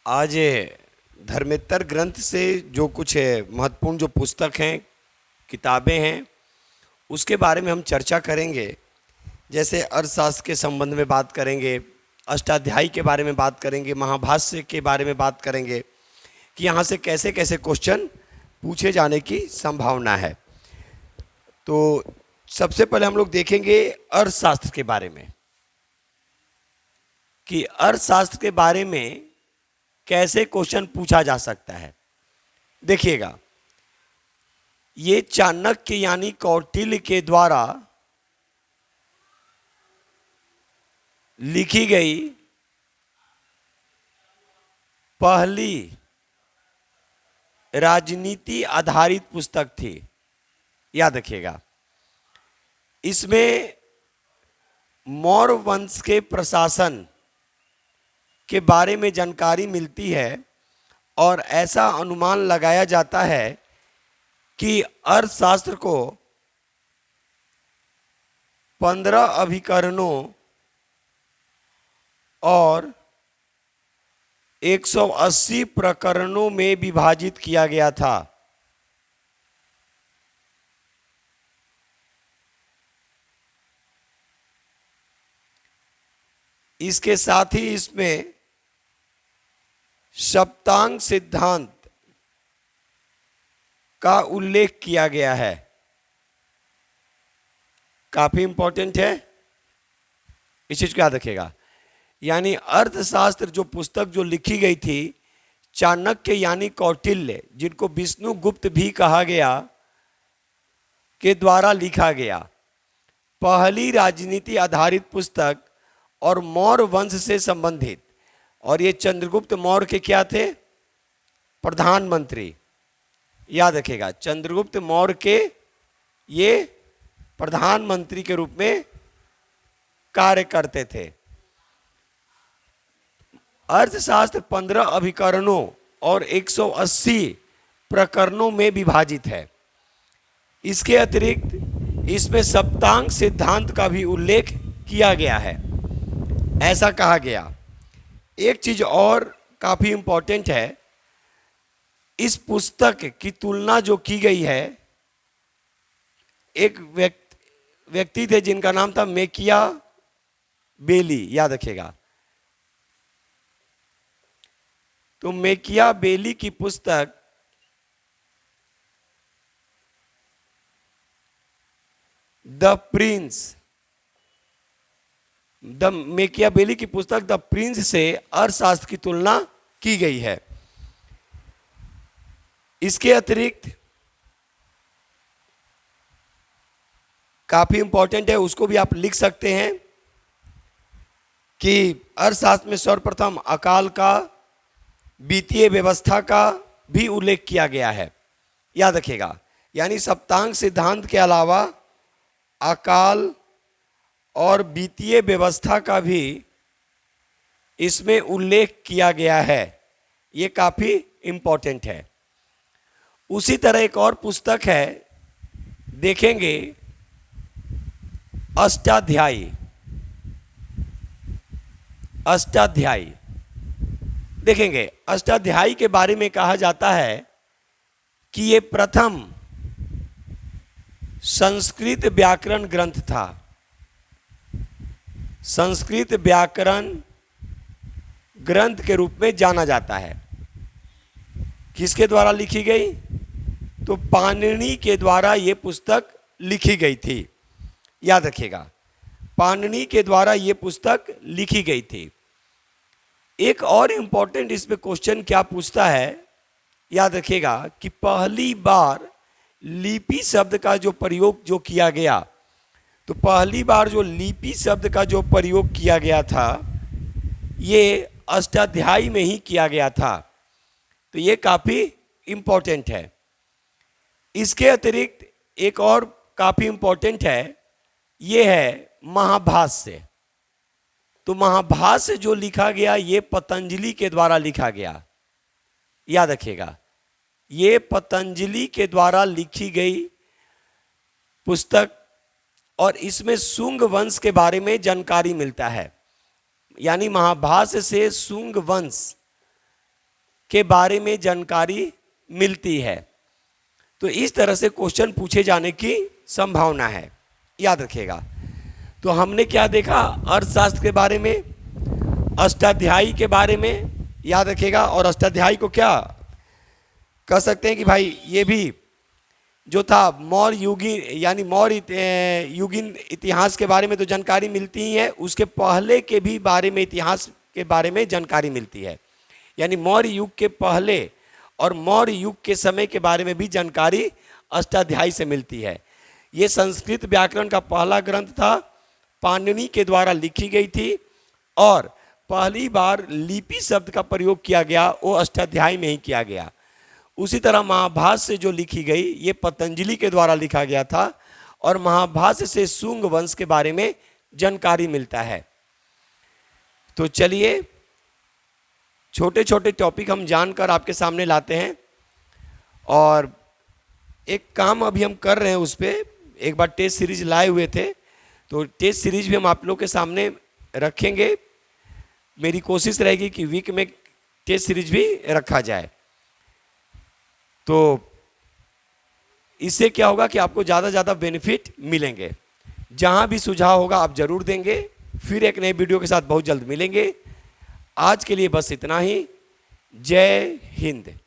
आज धर्मेतर ग्रंथ से जो कुछ महत्वपूर्ण जो पुस्तक हैं, किताबें हैं, उसके बारे में हम चर्चा करेंगे। जैसे अर्थशास्त्र के संबंध में बात करेंगे, अष्टाध्यायी के बारे में बात करेंगे, महाभाष्य के बारे में बात करेंगे कि यहाँ से कैसे कैसे क्वेश्चन पूछे जाने की संभावना है। तो सबसे पहले हम लोग देखेंगे अर्थशास्त्र के बारे में कि अर्थशास्त्र के बारे में कैसे क्वेश्चन पूछा जा सकता है। देखिएगा, ये चाणक्य यानी कौटिल्य के द्वारा लिखी गई पहली राजनीति आधारित पुस्तक थी। याद रखिएगा, इसमें मौर्य वंश के प्रशासन के बारे में जानकारी मिलती है और ऐसा अनुमान लगाया जाता है कि अर्थशास्त्र को 15 अभिकरणों और 180 प्रकरणों में विभाजित किया गया था। इसके साथ ही इसमें सप्तांग सिद्धांत का उल्लेख किया गया है। काफी इंपॉर्टेंट है, इस चीज को याद रखिएगा। यानी अर्थशास्त्र जो पुस्तक जो लिखी गई थी चाणक्य यानी कौटिल्य, जिनको विष्णुगुप्त भी कहा गया, के द्वारा लिखा गया पहली राजनीति आधारित पुस्तक और मौर्य वंश से संबंधित। और ये चंद्रगुप्त मौर्य के क्या थे? प्रधानमंत्री। याद रखिएगा, चंद्रगुप्त मौर्य के ये प्रधानमंत्री के रूप में कार्य करते थे। अर्थशास्त्र 15 अभिकरणों और 180 प्रकरणों में विभाजित है। इसके अतिरिक्त इसमें सप्तांग सिद्धांत का भी उल्लेख किया गया है। ऐसा कहा गया। एक चीज और काफी इंपॉर्टेंट है, इस पुस्तक की तुलना जो की गई है, एक व्यक्ति थे जिनका नाम था मेकियावेली। याद रखिएगा, तो मेकियावेली की पुस्तक मेकियावेली की पुस्तक द प्रिंस से अर्थशास्त्र की तुलना की गई है। इसके अतिरिक्त काफी इंपॉर्टेंट है, उसको भी आप लिख सकते हैं कि अर्थशास्त्र में सर्वप्रथम अकाल का, वित्तीय व्यवस्था का भी उल्लेख किया गया है। याद रखिएगा, यानी सप्तांग सिद्धांत के अलावा अकाल और वित्तीय व्यवस्था का भी इसमें उल्लेख किया गया है। ये काफी इंपॉर्टेंट है। उसी तरह एक और पुस्तक है, देखेंगे अष्टाध्यायी। अष्टाध्यायी देखेंगे, अष्टाध्यायी के बारे में कहा जाता है कि ये प्रथम संस्कृत व्याकरण ग्रंथ था। संस्कृत व्याकरण ग्रंथ के रूप में जाना जाता है। किसके द्वारा लिखी गई? तो पाणिनि के द्वारा ये पुस्तक लिखी गई थी। याद रखिएगा, पाणिनि के द्वारा ये पुस्तक लिखी गई थी। एक और इंपॉर्टेंट इसमें क्वेश्चन क्या पूछता है, याद रखिएगा कि पहली बार लिपि शब्द का जो प्रयोग जो किया गया, तो पहली बार जो लिपि शब्द का जो प्रयोग किया गया था, ये अष्टाध्यायी में ही किया गया था। तो ये काफी इंपॉर्टेंट है। इसके अतिरिक्त एक और काफी इंपॉर्टेंट है, ये है महाभाष्य। तो महाभाष्य जो लिखा गया, ये पतंजलि के द्वारा लिखा गया। याद रखिएगा, ये पतंजलि के द्वारा लिखी गई पुस्तक और इसमें शुंग वंश के बारे में जानकारी मिलता है। यानी महाभाष्य से शुंग वंश के बारे में जानकारी मिलती है। तो इस तरह से क्वेश्चन पूछे जाने की संभावना है, याद रखिएगा। तो हमने क्या देखा, अर्थशास्त्र के बारे में, अष्टाध्यायी के बारे में, याद रखिएगा। और अष्टाध्यायी को क्या कह सकते हैं कि भाई ये भी जो था मौर्य युगीन, यानी मौर्य युगीन इतिहास के बारे में तो जानकारी मिलती ही है, उसके पहले के भी बारे में, इतिहास के बारे में जानकारी मिलती है। यानी मौर्य युग के पहले और मौर्य युग के समय के बारे में भी जानकारी अष्टाध्यायी से मिलती है। ये संस्कृत व्याकरण का पहला ग्रंथ था, पाणिनि के द्वारा लिखी गई थी और पहली बार लिपि शब्द का प्रयोग किया गया वो अष्टाध्यायी में ही किया गया। उसी तरह महाभाष्य से जो लिखी गई ये पतंजलि के द्वारा लिखा गया था और महाभाष्य से शुंग वंश के बारे में जानकारी मिलता है। तो चलिए छोटे छोटे टॉपिक हम जानकर आपके सामने लाते हैं और एक काम अभी हम कर रहे हैं उस पर। एक बार टेस्ट सीरीज लाए हुए थे तो टेस्ट सीरीज भी हम आप लोग के सामने रखेंगे। मेरी कोशिश रहेगी कि वीक में टेस्ट सीरीज भी रखा जाए। तो इससे क्या होगा कि आपको ज़्यादा ज़्यादा बेनिफिट मिलेंगे। जहाँ भी सुझाव होगा आप ज़रूर देंगे। फिर एक नए वीडियो के साथ बहुत जल्द मिलेंगे। आज के लिए बस इतना ही। जय हिंद।